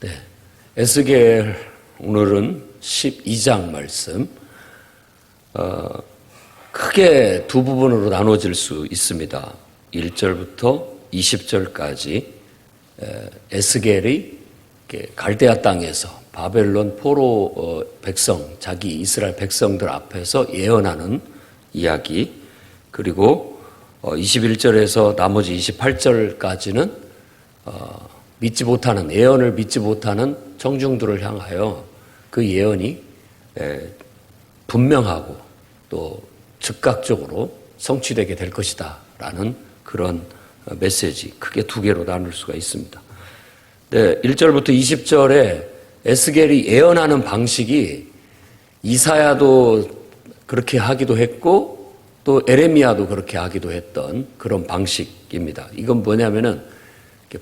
네, 에스겔 오늘은 12장 말씀 크게 두 부분으로 나눠질 수 있습니다. 1절부터 20절까지 에스겔이 갈대아 땅에서 바벨론 포로 백성, 자기 이스라엘 백성들 앞에서 예언하는 이야기, 그리고 21절에서 나머지 28절까지는 믿지 못하는, 예언을 믿지 못하는 청중들을 향하여 그 예언이 분명하고 또 즉각적으로 성취되게 될 것이다 라는 그런 메시지, 크게 두 개로 나눌 수가 있습니다. 네, 1절부터 20절에 에스겔이 예언하는 방식이 이사야도 그렇게 하기도 했고 또 에레미야도 그렇게 하기도 했던 그런 방식입니다. 이건 뭐냐면은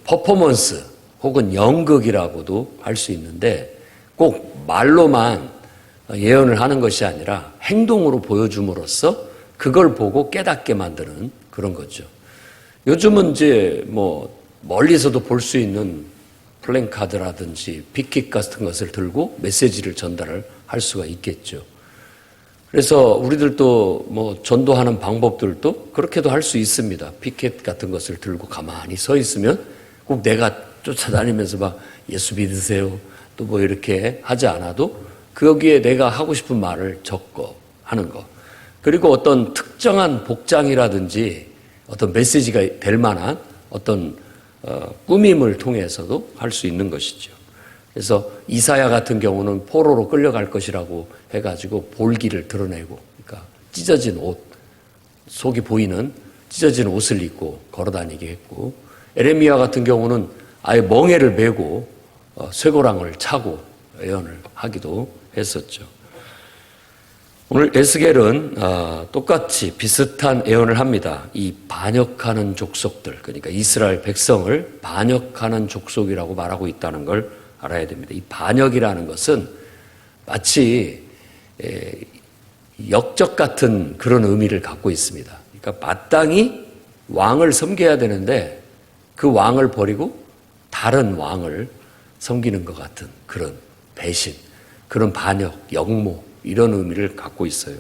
퍼포먼스 혹은 연극이라고도 할 수 있는데 꼭 말로만 예언을 하는 것이 아니라 행동으로 보여줌으로써 그걸 보고 깨닫게 만드는 그런 거죠. 요즘은 이제 뭐 멀리서도 볼 수 있는 플랜카드라든지 피켓 같은 것을 들고 메시지를 전달을 할 수가 있겠죠. 그래서 우리들도 뭐 전도하는 방법들도 그렇게도 할 수 있습니다. 피켓 같은 것을 들고 가만히 서 있으면 꼭 내가 쫓아다니면서 막 예수 믿으세요 또 뭐 이렇게 하지 않아도 거기에 내가 하고 싶은 말을 적고 하는 거, 그리고 어떤 특정한 복장이라든지 어떤 메시지가 될 만한 어떤 꾸밈을 통해서도 할 수 있는 것이죠. 그래서 이사야 같은 경우는 포로로 끌려갈 것이라고 해가지고 볼기를 드러내고, 그러니까 찢어진 옷, 속이 보이는 찢어진 옷을 입고 걸어다니게 했고, 에레미야 같은 경우는 아예 멍에를 메고 쇠고랑을 차고 예언을 하기도 했었죠. 오늘 에스겔은 똑같이 비슷한 예언을 합니다. 이 반역하는 족속들, 그러니까 이스라엘 백성을 반역하는 족속이라고 말하고 있다는 걸 알아야 됩니다. 이 반역이라는 것은 마치 역적 같은 그런 의미를 갖고 있습니다. 그러니까 마땅히 왕을 섬겨야 되는데 그 왕을 버리고 다른 왕을 섬기는 것 같은 그런 배신, 그런 반역, 역모, 이런 의미를 갖고 있어요.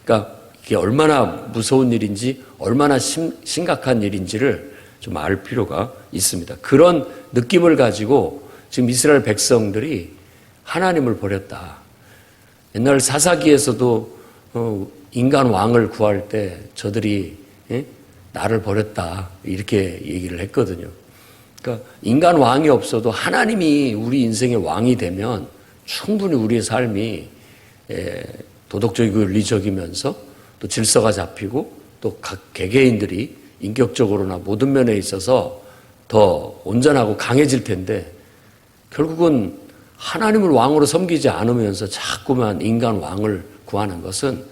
그러니까 이게 얼마나 무서운 일인지, 얼마나 심각한 일인지를 좀 알 필요가 있습니다. 그런 느낌을 가지고 지금 이스라엘 백성들이 하나님을 버렸다. 옛날 사사기에서도 인간 왕을 구할 때 저들이 나를 버렸다 이렇게 얘기를 했거든요. 그러니까 인간 왕이 없어도 하나님이 우리 인생의 왕이 되면 충분히 우리의 삶이 도덕적이고 윤리적이면서 또 질서가 잡히고 또 각 개개인들이 인격적으로나 모든 면에 있어서 더 온전하고 강해질 텐데, 결국은 하나님을 왕으로 섬기지 않으면서 자꾸만 인간 왕을 구하는 것은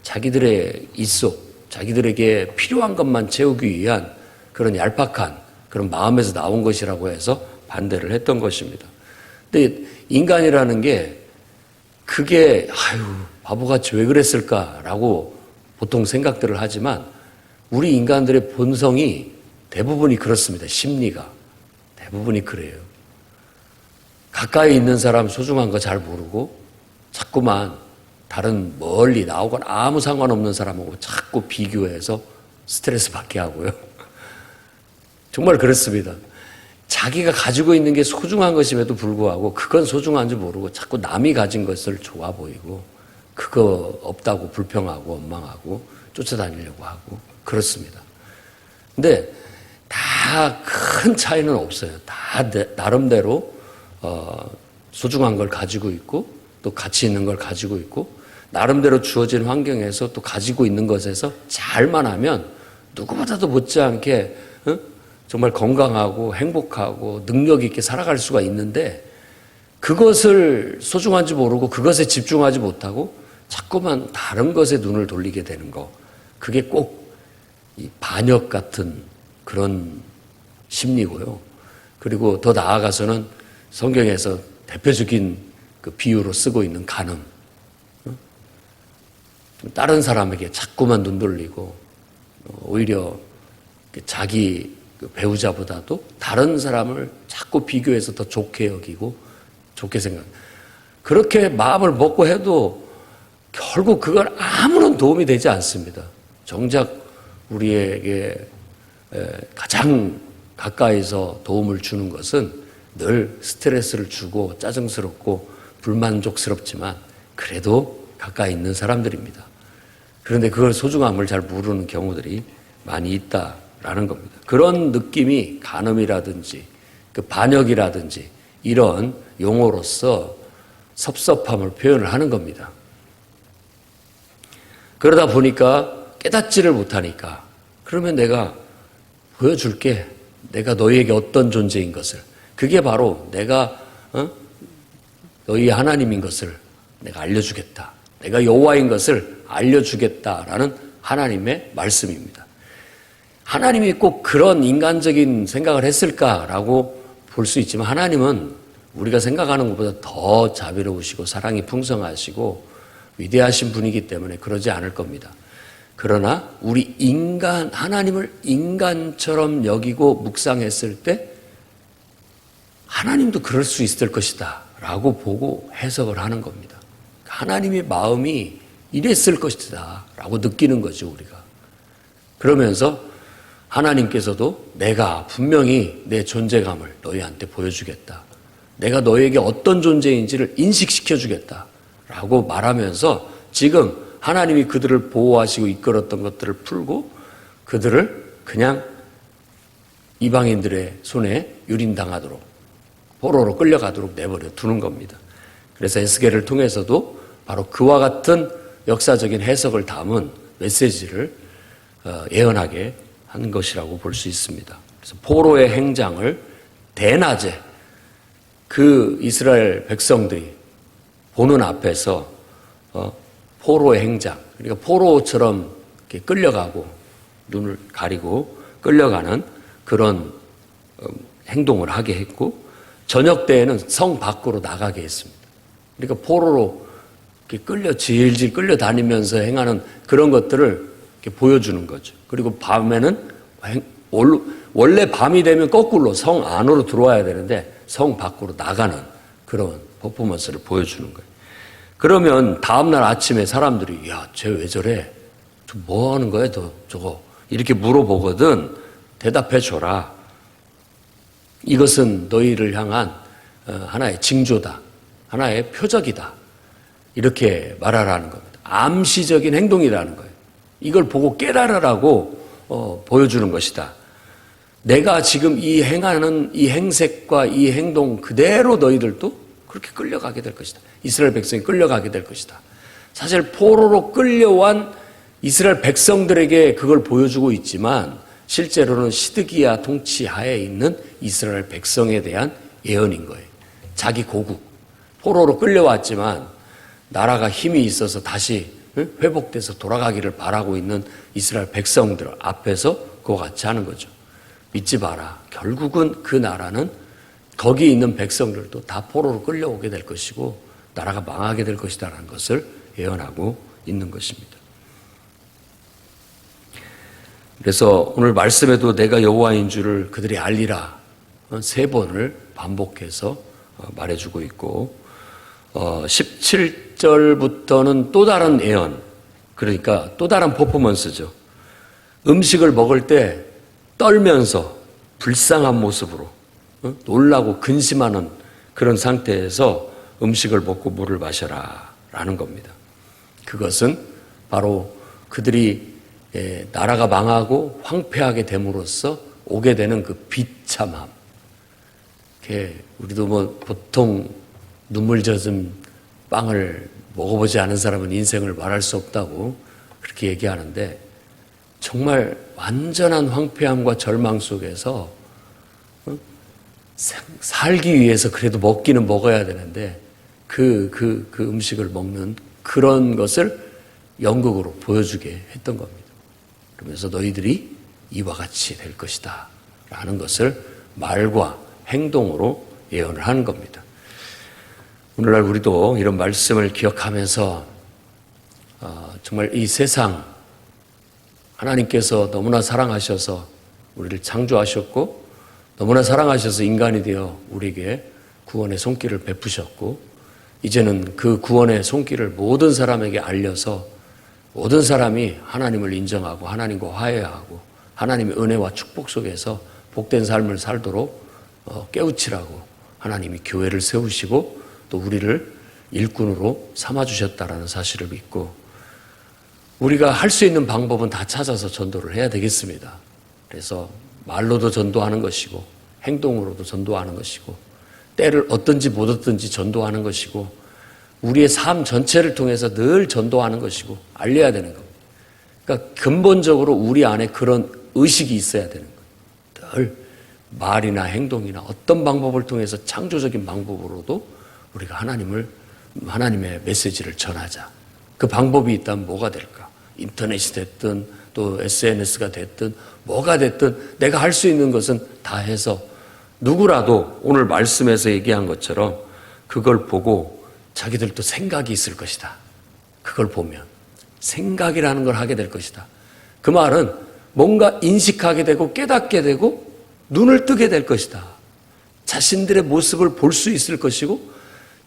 자기들의 입속, 자기들에게 필요한 것만 채우기 위한 그런 얄팍한 그런 마음에서 나온 것이라고 해서 반대를 했던 것입니다. 근데 인간이라는 게 그게 바보같이 왜 그랬을까라고 보통 생각들을 하지만 우리 인간들의 본성이 대부분이 그렇습니다. 심리가 대부분이 그래요. 가까이 있는 사람 소중한 거 잘 모르고 자꾸만 다른 멀리 나오거나 아무 상관없는 사람하고 자꾸 비교해서 스트레스 받게 하고요. 정말 그렇습니다. 자기가 가지고 있는 게 소중한 것임에도 불구하고 그건 소중한지 모르고 자꾸 남이 가진 것을 좋아 보이고 그거 없다고 불평하고 원망하고 쫓아다니려고 하고 그렇습니다. 근데 다 큰 차이는 없어요. 다 나름대로 소중한 걸 가지고 있고 또 가치 있는 걸 가지고 있고 나름대로 주어진 환경에서 또 가지고 있는 것에서 잘만 하면 누구보다도 못지않게 정말 건강하고 행복하고 능력 있게 살아갈 수가 있는데, 그것을 소중한지 모르고 그것에 집중하지 못하고 자꾸만 다른 것에 눈을 돌리게 되는 거, 그게 꼭 이 반역 같은 그런 심리고요. 그리고 더 나아가서는 성경에서 대표적인 그 비유로 쓰고 있는 간음. 다른 사람에게 자꾸만 눈 돌리고 오히려 자기 배우자보다도 다른 사람을 자꾸 비교해서 더 좋게 여기고 좋게 생각. 그렇게 마음을 먹고 해도 결국 그건 아무런 도움이 되지 않습니다. 정작 우리에게 가장 가까이서 도움을 주는 것은 늘 스트레스를 주고 짜증스럽고 불만족스럽지만 그래도 가까이 있는 사람들입니다. 그런데 그걸 소중함을 잘 모르는 경우들이 많이 있다라는 겁니다. 그런 느낌이 간음이라든지 그 반역이라든지 이런 용어로서 섭섭함을 표현을 하는 겁니다. 그러다 보니까 깨닫지를 못하니까 그러면 내가 보여줄게. 내가 너희에게 어떤 존재인 것을. 그게 바로 내가 너희 하나님인 것을 내가 알려주겠다. 내가 여호와인 것을 알려주겠다라는 하나님의 말씀입니다. 하나님이 꼭 그런 인간적인 생각을 했을까라고 볼 수 있지만 하나님은 우리가 생각하는 것보다 더 자비로우시고 사랑이 풍성하시고 위대하신 분이기 때문에 그러지 않을 겁니다. 그러나 우리 하나님을 인간처럼 여기고 묵상했을 때 하나님도 그럴 수 있을 것이다 라고 보고 해석을 하는 겁니다. 하나님의 마음이 이랬을 것이다 라고 느끼는 거죠, 우리가. 그러면서 하나님께서도 내가 분명히 내 존재감을 너희한테 보여주겠다. 내가 너에게 어떤 존재인지를 인식시켜 주겠다 라고 말하면서 지금 하나님이 그들을 보호하시고 이끌었던 것들을 풀고 그들을 그냥 이방인들의 손에 유린당하도록 포로로 끌려가도록 내버려 두는 겁니다. 그래서 에스겔을 통해서도 바로 그와 같은 역사적인 해석을 담은 메시지를 예언하게 한 것이라고 볼 수 있습니다. 그래서 포로의 행장을 대낮에 그 이스라엘 백성들이 보는 앞에서 포로의 행장, 그러니까 포로처럼 이렇게 끌려가고 눈을 가리고 끌려가는 그런 행동을 하게 했고 저녁 때에는 성 밖으로 나가게 했습니다. 그러니까 포로로 이렇게 질질 끌려다니면서 행하는 그런 것들을 이렇게 보여주는 거죠. 그리고 밤에는 원래 밤이 되면 거꾸로 성 안으로 들어와야 되는데 성 밖으로 나가는 그런 퍼포먼스를 보여주는 거예요. 그러면 다음날 아침에 사람들이 야, 쟤 왜 저래? 뭐 하는 거야, 저거? 이렇게 물어보거든. 대답해 줘라. 이것은 너희를 향한 하나의 징조다. 하나의 표적이다. 이렇게 말하라는 겁니다. 암시적인 행동이라는 거예요. 이걸 보고 깨달으라고 보여주는 것이다. 내가 지금 이 행하는 이 행색과 이 행동 그대로 너희들도 그렇게 끌려가게 될 것이다. 이스라엘 백성이 끌려가게 될 것이다. 사실 포로로 끌려온 이스라엘 백성들에게 그걸 보여주고 있지만 실제로는 시드기야 통치 하에 있는 이스라엘 백성에 대한 예언인 거예요. 자기 고국, 포로로 끌려왔지만 나라가 힘이 있어서 다시 회복돼서 돌아가기를 바라고 있는 이스라엘 백성들 앞에서 그와 같이 하는 거죠. 믿지 마라. 결국은 그 나라는 거기 있는 백성들도 다 포로로 끌려오게 될 것이고 나라가 망하게 될 것이다라는 것을 예언하고 있는 것입니다. 그래서 오늘 말씀에도 내가 여호와인 줄을 그들이 알리라 3번을 반복해서 말해주고 있고 17절부터는 또 다른 예언, 그러니까 또 다른 퍼포먼스죠. 음식을 먹을 때 떨면서 불쌍한 모습으로 놀라고 근심하는 그런 상태에서 음식을 먹고 물을 마셔라 라는 겁니다. 그것은 바로 그들이 나라가 망하고 황폐하게 됨으로써 오게 되는 그 비참함. 우리도 뭐 보통 눈물 젖은 빵을 먹어보지 않은 사람은 인생을 말할 수 없다고 그렇게 얘기하는데 정말 완전한 황폐함과 절망 속에서 살기 위해서 그래도 먹기는 먹어야 되는데 그 음식을 먹는 그런 것을 연극으로 보여주게 했던 겁니다. 그러면서 너희들이 이와 같이 될 것이다 라는 것을 말과 행동으로 예언을 하는 겁니다. 오늘날 우리도 이런 말씀을 기억하면서 정말 이 세상 하나님께서 너무나 사랑하셔서 우리를 창조하셨고 너무나 사랑하셔서 인간이 되어 우리에게 구원의 손길을 베푸셨고 이제는 그 구원의 손길을 모든 사람에게 알려서 모든 사람이 하나님을 인정하고 하나님과 화해하고 하나님의 은혜와 축복 속에서 복된 삶을 살도록 깨우치라고 하나님이 교회를 세우시고 또 우리를 일꾼으로 삼아주셨다라는 사실을 믿고 우리가 할 수 있는 방법은 다 찾아서 전도를 해야 되겠습니다. 그래서 말로도 전도하는 것이고 행동으로도 전도하는 것이고 때를 얻든지 못 얻든지 전도하는 것이고 우리의 삶 전체를 통해서 늘 전도하는 것이고 알려야 되는 겁니다. 그러니까 근본적으로 우리 안에 그런 의식이 있어야 되는 거예요. 늘 말이나 행동이나 어떤 방법을 통해서 창조적인 방법으로도 우리가 하나님의 메시지를 전하자. 그 방법이 있다면 뭐가 될까? 인터넷이 됐든 또 SNS가 됐든 뭐가 됐든 내가 할 수 있는 것은 다 해서 누구라도 오늘 말씀에서 얘기한 것처럼 그걸 보고 자기들도 생각이 있을 것이다. 그걸 보면 생각이라는 걸 하게 될 것이다. 그 말은 뭔가 인식하게 되고 깨닫게 되고 눈을 뜨게 될 것이다. 자신들의 모습을 볼 수 있을 것이고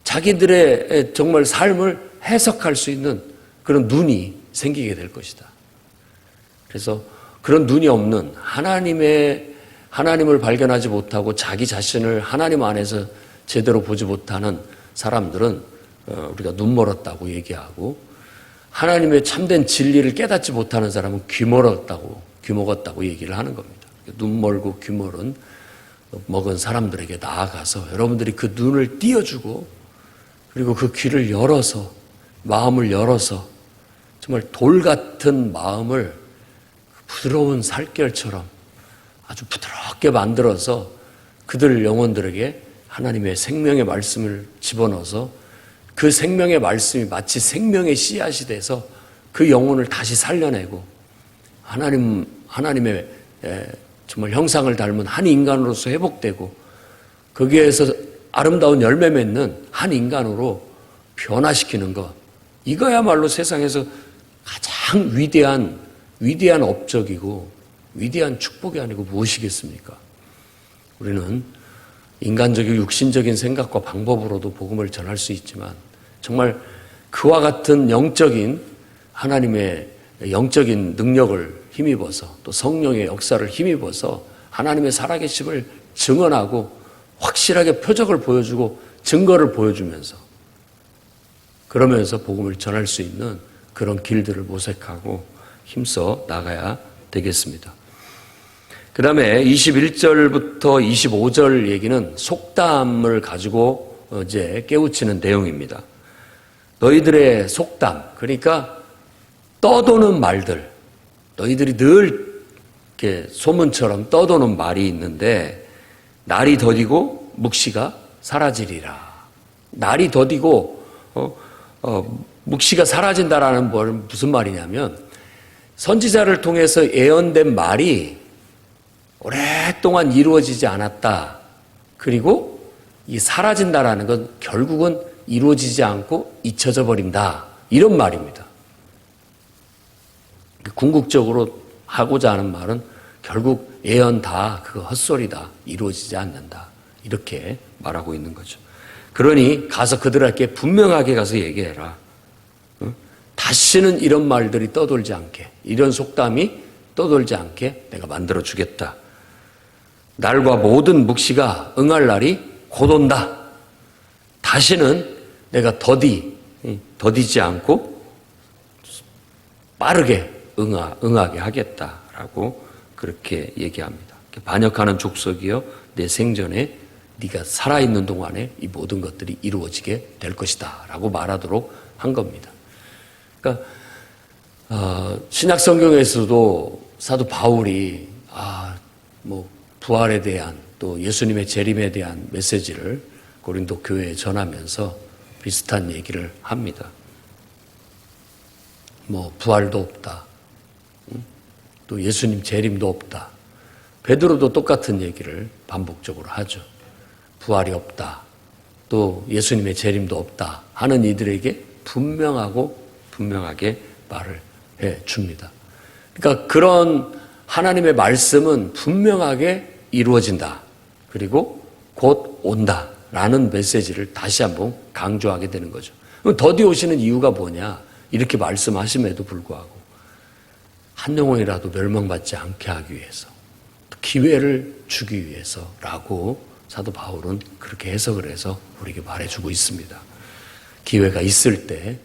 자기들의 정말 삶을 해석할 수 있는 그런 눈이 생기게 될 것이다. 그래서 그런 눈이 없는 하나님을 발견하지 못하고 자기 자신을 하나님 안에서 제대로 보지 못하는 사람들은 우리가 눈 멀었다고 얘기하고 하나님의 참된 진리를 깨닫지 못하는 사람은 귀 먹었다고 얘기를 하는 겁니다. 눈 멀고 귀 멀은 먹은 사람들에게 나아가서 여러분들이 그 눈을 띄워주고 그리고 그 귀를 열어서 마음을 열어서 정말 돌 같은 마음을 부드러운 살결처럼 아주 부드럽게 만들어서 그들 영혼들에게 하나님의 생명의 말씀을 집어넣어서 그 생명의 말씀이 마치 생명의 씨앗이 돼서 그 영혼을 다시 살려내고 하나님의 정말 형상을 닮은 한 인간으로서 회복되고 거기에서 아름다운 열매 맺는 한 인간으로 변화시키는 것. 이거야말로 세상에서 가장 위대한 업적이고 위대한 축복이 아니고 무엇이겠습니까? 우리는 인간적이고 육신적인 생각과 방법으로도 복음을 전할 수 있지만 정말 그와 같은 하나님의 영적인 능력을 힘입어서 또 성령의 역사를 힘입어서 하나님의 살아계심을 증언하고 확실하게 표적을 보여주고 증거를 보여주면서 그러면서 복음을 전할 수 있는 그런 길들을 모색하고 힘써 나가야 되겠습니다. 그 다음에 21절부터 25절 얘기는 속담을 가지고 이제 깨우치는 내용입니다. 너희들의 속담, 그러니까 떠도는 말들, 너희들이 늘 이렇게 소문처럼 떠도는 말이 있는데 날이 더디고 묵시가 사라지리라. 날이 더디고 묵시가 사라진다라는 건 무슨 말이냐면 선지자를 통해서 예언된 말이 오랫동안 이루어지지 않았다. 그리고 이 사라진다라는 건 결국은 이루어지지 않고 잊혀져 버린다. 이런 말입니다. 궁극적으로 하고자 하는 말은 결국 예언 다 그거 헛소리다. 이루어지지 않는다. 이렇게 말하고 있는 거죠. 그러니 가서 그들에게 분명하게 가서 얘기해라. 다시는 이런 말들이 떠돌지 않게, 이런 속담이 떠돌지 않게 내가 만들어 주겠다. 날과 모든 묵시가 응할 날이 곧 온다. 다시는 내가 더디지 않고 빠르게 응하게 하겠다라고 그렇게 얘기합니다. 반역하는 족속이여 내 생전에 네가 살아있는 동안에 이 모든 것들이 이루어지게 될 것이다 라고 말하도록 한 겁니다. 그러니까 신약 성경에서도 사도 바울이 부활에 대한 또 예수님의 재림에 대한 메시지를 고린도 교회에 전하면서 비슷한 얘기를 합니다. 부활도 없다. 또 예수님 재림도 없다. 베드로도 똑같은 얘기를 반복적으로 하죠. 부활이 없다. 또 예수님의 재림도 없다 하는 이들에게 분명하게 말을 해 줍니다. 그러니까 그런 하나님의 말씀은 분명하게 이루어진다. 그리고 곧 온다. 라는 메시지를 다시 한번 강조하게 되는 거죠. 더디 오시는 이유가 뭐냐? 이렇게 말씀하심에도 불구하고 한 영혼이라도 멸망받지 않게 하기 위해서, 기회를 주기 위해서라고 사도 바울은 그렇게 해석을 해서 우리에게 말해주고 있습니다. 기회가 있을 때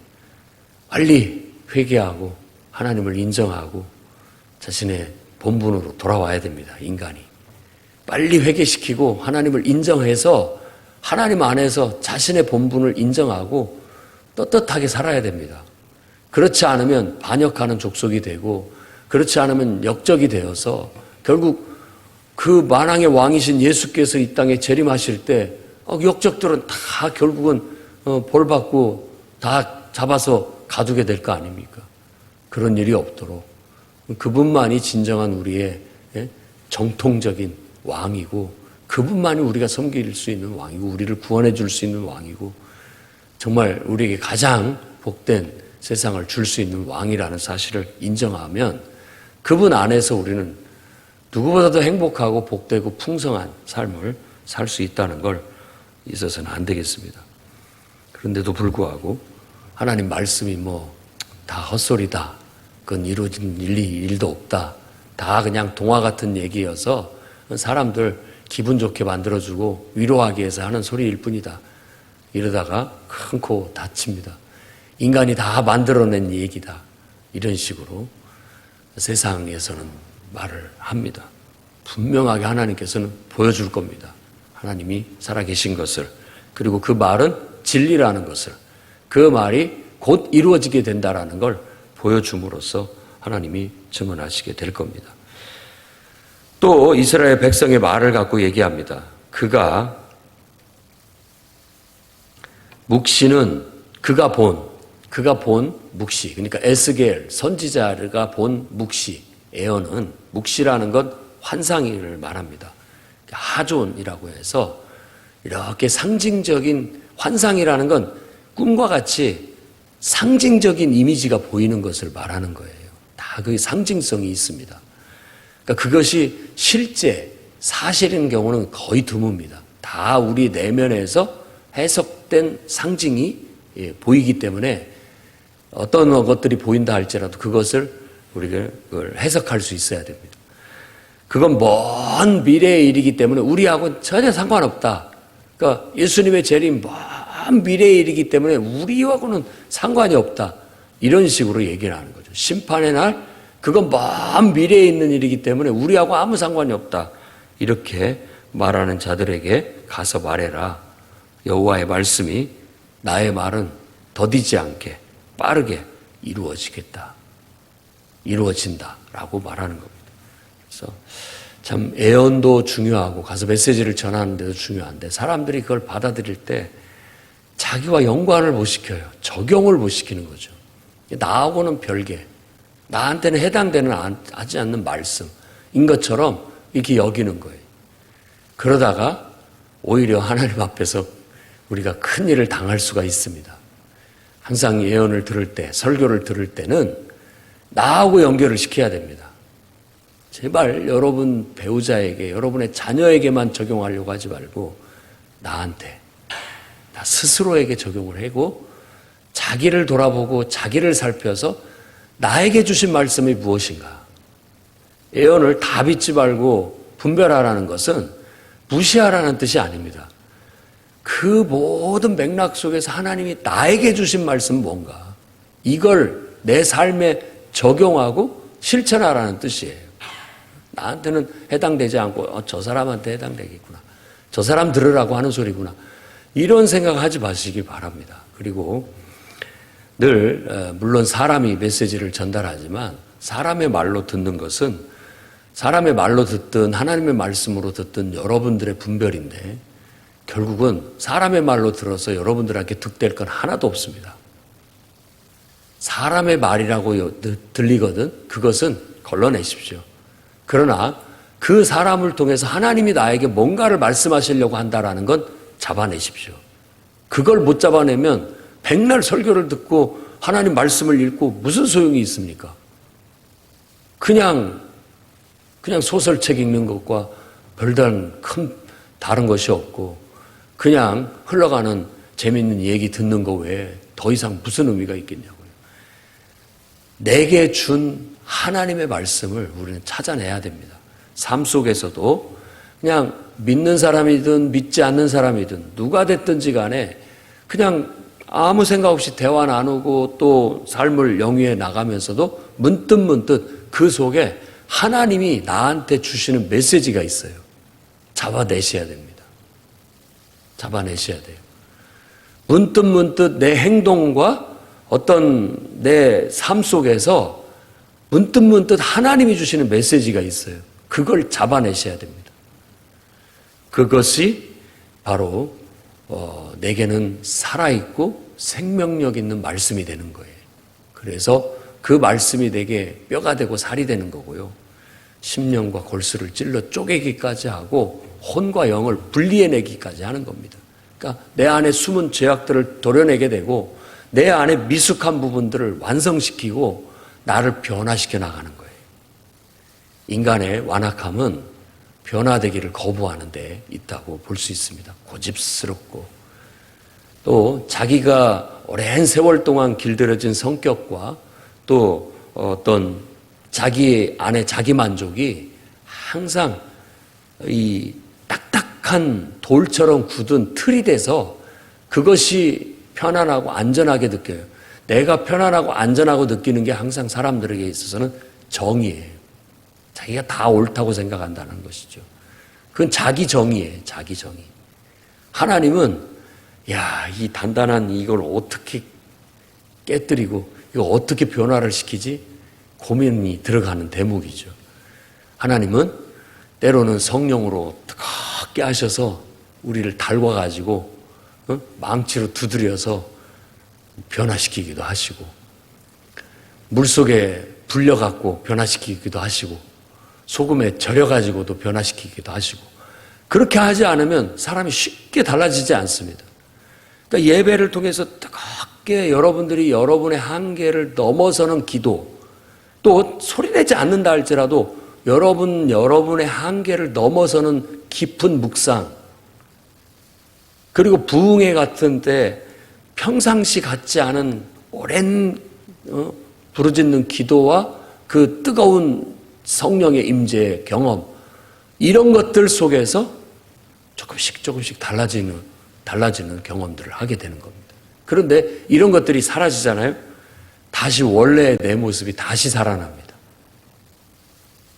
빨리 회개하고 하나님을 인정하고 자신의 본분으로 돌아와야 됩니다. 인간이 빨리 회개시키고 하나님을 인정해서 하나님 안에서 자신의 본분을 인정하고 떳떳하게 살아야 됩니다. 그렇지 않으면 반역하는 족속이 되고, 그렇지 않으면 역적이 되어서 결국 그 만왕의 왕이신 예수께서 이 땅에 재림하실 때 역적들은 다 결국은 벌받고 다 잡아서 가두게 될 거 아닙니까? 그런 일이 없도록 그분만이 진정한 우리의 정통적인 왕이고, 그분만이 우리가 섬길 수 있는 왕이고, 우리를 구원해 줄 수 있는 왕이고, 정말 우리에게 가장 복된 세상을 줄 수 있는 왕이라는 사실을 인정하면 그분 안에서 우리는 누구보다도 행복하고 복되고 풍성한 삶을 살 수 있다는 걸 있어서는 안 되겠습니다. 그런데도 불구하고 하나님 말씀이 다 헛소리다, 그건 이루어진 일도 없다, 다 그냥 동화 같은 얘기여서 사람들 기분 좋게 만들어주고 위로하기 위해서 하는 소리일 뿐이다, 이러다가 큰 코 다칩니다. 인간이 다 만들어낸 얘기다, 이런 식으로 세상에서는 말을 합니다. 분명하게 하나님께서는 보여줄 겁니다. 하나님이 살아계신 것을, 그리고 그 말은 진리라는 것을, 그 말이 곧 이루어지게 된다라는 걸 보여줌으로써 하나님이 증언하시게 될 겁니다. 또 이스라엘 백성의 말을 갖고 얘기합니다. 그가 묵시는 그가 본 묵시, 그러니까 에스겔 선지자가 본 묵시, 에어는 묵시라는 건 환상을 말합니다. 하존이라고 해서 이렇게 상징적인, 환상이라는 건 꿈과 같이 상징적인 이미지가 보이는 것을 말하는 거예요. 다 그 상징성이 있습니다. 그러니까 그것이 실제 사실인 경우는 거의 드뭅니다. 다 우리 내면에서 해석된 상징이 보이기 때문에 어떤 것들이 보인다 할지라도 그것을 우리가 그걸 해석할 수 있어야 됩니다. 그건 먼 미래의 일이기 때문에 우리하고는 전혀 상관없다. 그러니까 예수님의 재림 먼 미래의 일이기 때문에 우리하고는 상관이 없다, 이런 식으로 얘기를 하는 거죠. 심판의 날, 그건 먼 미래에 있는 일이기 때문에 우리하고 아무 상관이 없다, 이렇게 말하는 자들에게 가서 말해라. 여호와의 말씀이 나의 말은 더디지 않게 빠르게 이루어진다라고 말하는 겁니다. 그래서 참 애언도 중요하고 가서 메시지를 전하는 데도 중요한데, 사람들이 그걸 받아들일 때 자기와 연관을 못 시켜요. 적용을 못 시키는 거죠. 나하고는 별개, 나한테는 해당되는 하지 않는 말씀인 것처럼 이렇게 여기는 거예요. 그러다가 오히려 하나님 앞에서 우리가 큰 일을 당할 수가 있습니다. 항상 예언을 들을 때, 설교를 들을 때는 나하고 연결을 시켜야 됩니다. 제발 여러분 배우자에게, 여러분의 자녀에게만 적용하려고 하지 말고 나한테, 나 스스로에게 적용을 하고 자기를 돌아보고 자기를 살펴서 나에게 주신 말씀이 무엇인가. 예언을 다 믿지 말고 분별하라는 것은 무시하라는 뜻이 아닙니다. 그 모든 맥락 속에서 하나님이 나에게 주신 말씀은 뭔가, 이걸 내 삶에 적용하고 실천하라는 뜻이에요. 나한테는 해당되지 않고 저 사람한테 해당되겠구나, 저 사람 들으라고 하는 소리구나, 이런 생각하지 마시기 바랍니다. 그리고 늘 물론 사람이 메시지를 전달하지만 사람의 말로 듣는 것은, 사람의 말로 듣든 하나님의 말씀으로 듣든 여러분들의 분별인데, 결국은 사람의 말로 들어서 여러분들에게 득될 건 하나도 없습니다. 사람의 말이라고 들리거든 그것은 걸러내십시오. 그러나 그 사람을 통해서 하나님이 나에게 뭔가를 말씀하시려고 한다라는 건 잡아내십시오. 그걸 못 잡아내면 백날 설교를 듣고 하나님 말씀을 읽고 무슨 소용이 있습니까? 그냥 소설책 읽는 것과 별다른 큰 다른 것이 없고, 그냥 흘러가는 재밌는 얘기 듣는 거 외에 더 이상 무슨 의미가 있겠냐고요. 내게 준 하나님의 말씀을 우리는 찾아내야 됩니다. 삶 속에서도 그냥 믿는 사람이든 믿지 않는 사람이든 누가 됐든지 간에 그냥 아무 생각 없이 대화 나누고 또 삶을 영위해 나가면서도 문득문득 그 속에 하나님이 나한테 주시는 메시지가 있어요. 잡아내셔야 됩니다. 잡아내셔야 돼요. 문득문득 내 행동과 어떤 내 삶 속에서 문득문득 하나님이 주시는 메시지가 있어요. 그걸 잡아내셔야 됩니다. 그것이 바로 내게는 살아있고 생명력 있는 말씀이 되는 거예요. 그래서 그 말씀이 내게 뼈가 되고 살이 되는 거고요. 심령과 골수를 찔러 쪼개기까지 하고 혼과 영을 분리해내기까지 하는 겁니다. 그러니까 내 안에 숨은 죄악들을 도려내게 되고 내 안에 미숙한 부분들을 완성시키고 나를 변화시켜 나가는 거예요. 인간의 완악함은 변화되기를 거부하는 데 있다고 볼 수 있습니다. 고집스럽고 또 자기가 오랜 세월 동안 길들여진 성격과 또 어떤 자기 안에 자기 만족이 항상 이 딱딱한 돌처럼 굳은 틀이 돼서 그것이 편안하고 안전하게 느껴요. 내가 편안하고 안전하고 느끼는 게 항상 사람들에게 있어서는 정의예요. 자기가 다 옳다고 생각한다는 것이죠. 그건 자기 정의예요. 자기 정의. 하나님은 이 단단한 이걸 어떻게 깨뜨리고 이거 어떻게 변화를 시키지? 고민이 들어가는 대목이죠. 하나님은 때로는 성령으로 뜨겁게 하셔서 우리를 달궈가지고 망치로 두드려서 변화시키기도 하시고 물속에 불려갖고 변화시키기도 하시고 소금에 절여가지고도 변화시키기도 하시고 그렇게 하지 않으면 사람이 쉽게 달라지지 않습니다. 그러니까 예배를 통해서 뜨겁게 여러분들이 여러분의 한계를 넘어서는 기도 또 소리내지 않는다 할지라도 여러분의 한계를 넘어서는 깊은 묵상 그리고 부흥회 같은 때 평상시 같지 않은 오랜 부르짖는 기도와 그 뜨거운 성령의 임재의 경험 이런 것들 속에서 조금씩 달라지는 경험들을 하게 되는 겁니다. 그런데 이런 것들이 사라지잖아요. 다시 원래의 내 모습이 다시 살아납니다.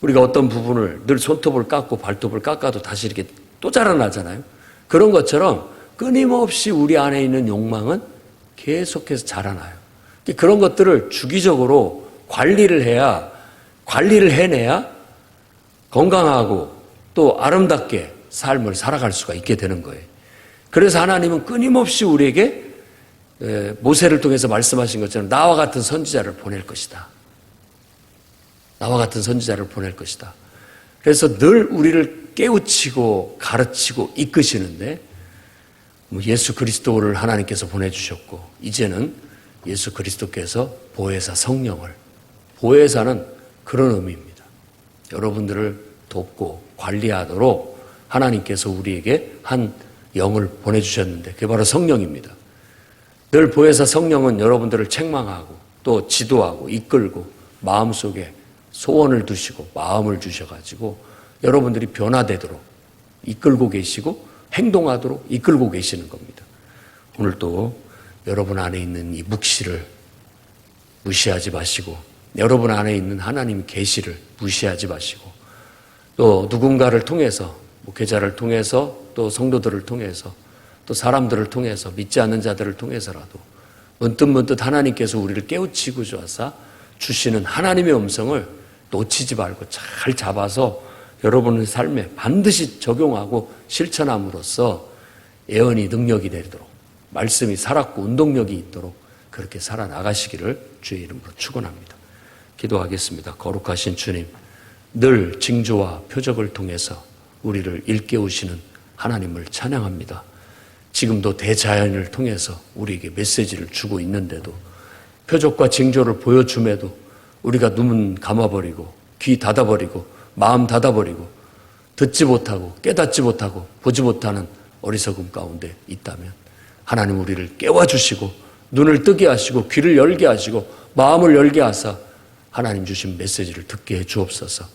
우리가 어떤 부분을 늘 손톱을 깎고 발톱을 깎아도 다시 이렇게 또 자라나잖아요. 그런 것처럼 끊임없이 우리 안에 있는 욕망은 계속해서 자라나요. 그런 것들을 주기적으로 관리를 해내야 건강하고 또 아름답게 삶을 살아갈 수가 있게 되는 거예요. 그래서 하나님은 끊임없이 우리에게 모세를 통해서 말씀하신 것처럼 나와 같은 선지자를 보낼 것이다. 나와 같은 선지자를 보낼 것이다. 그래서 늘 우리를 깨우치고 가르치고 이끄시는데 예수 그리스도를 하나님께서 보내주셨고 이제는 예수 그리스도께서 보혜사 성령을 보혜사는 그런 의미입니다. 여러분들을 돕고 관리하도록 하나님께서 우리에게 한 영을 보내주셨는데 그게 바로 성령입니다. 늘 보혜사 성령은 여러분들을 책망하고 또 지도하고 이끌고 마음속에 소원을 두시고 마음을 주셔가지고 여러분들이 변화되도록 이끌고 계시고 행동하도록 이끌고 계시는 겁니다. 오늘도 여러분 안에 있는 이 묵시를 무시하지 마시고 여러분 안에 있는 하나님 계시를 무시하지 마시고 또 누군가를 통해서 목회자를 통해서 또 성도들을 통해서 또 사람들을 통해서 믿지 않는 자들을 통해서라도 문득문득 하나님께서 우리를 깨우치고 주시는 하나님의 음성을 놓치지 말고 잘 잡아서 여러분의 삶에 반드시 적용하고 실천함으로써 예언이 능력이 되도록 말씀이 살았고 운동력이 있도록 그렇게 살아나가시기를 주의 이름으로 축원합니다. 기도하겠습니다. 거룩하신 주님, 늘 징조와 표적을 통해서 우리를 일깨우시는 하나님을 찬양합니다. 지금도 대자연을 통해서 우리에게 메시지를 주고 있는데도 표적과 징조를 보여줌에도 우리가 눈 감아버리고 귀 닫아버리고 마음 닫아버리고 듣지 못하고 깨닫지 못하고 보지 못하는 어리석음 가운데 있다면 하나님 우리를 깨워주시고 눈을 뜨게 하시고 귀를 열게 하시고 마음을 열게 하사 하나님 주신 메시지를 듣게 해 주옵소서.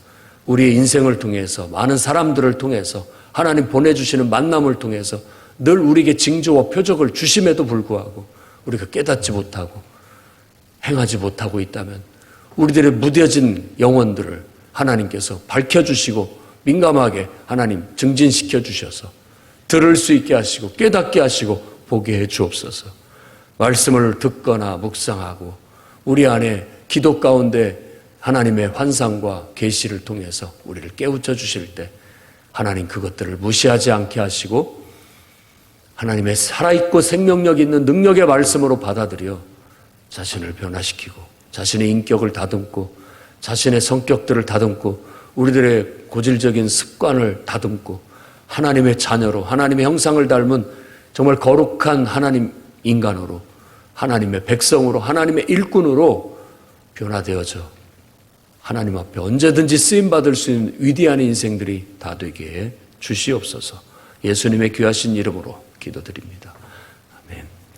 우리의 인생을 통해서 많은 사람들을 통해서 하나님 보내주시는 만남을 통해서 늘 우리에게 징조와 표적을 주심에도 불구하고 우리가 깨닫지 못하고 행하지 못하고 있다면 우리들의 무뎌진 영혼들을 하나님께서 밝혀주시고 민감하게 하나님 증진시켜 주셔서 들을 수 있게 하시고 깨닫게 하시고 보게 해 주옵소서. 말씀을 듣거나 묵상하고 우리 안에 기도 가운데 하나님의 환상과 계시를 통해서 우리를 깨우쳐 주실 때 하나님 그것들을 무시하지 않게 하시고 하나님의 살아있고 생명력 있는 능력의 말씀으로 받아들여 자신을 변화시키고 자신의 인격을 다듬고 자신의 성격들을 다듬고 우리들의 고질적인 습관을 다듬고 하나님의 자녀로 하나님의 형상을 닮은 정말 거룩한 하나님 인간으로 하나님의 백성으로 하나님의 일꾼으로 변화되어져 하나님 앞에 언제든지 쓰임받을 수 있는 위대한 인생들이 다 되게 해 주시옵소서. 예수님의 귀하신 이름으로 기도드립니다.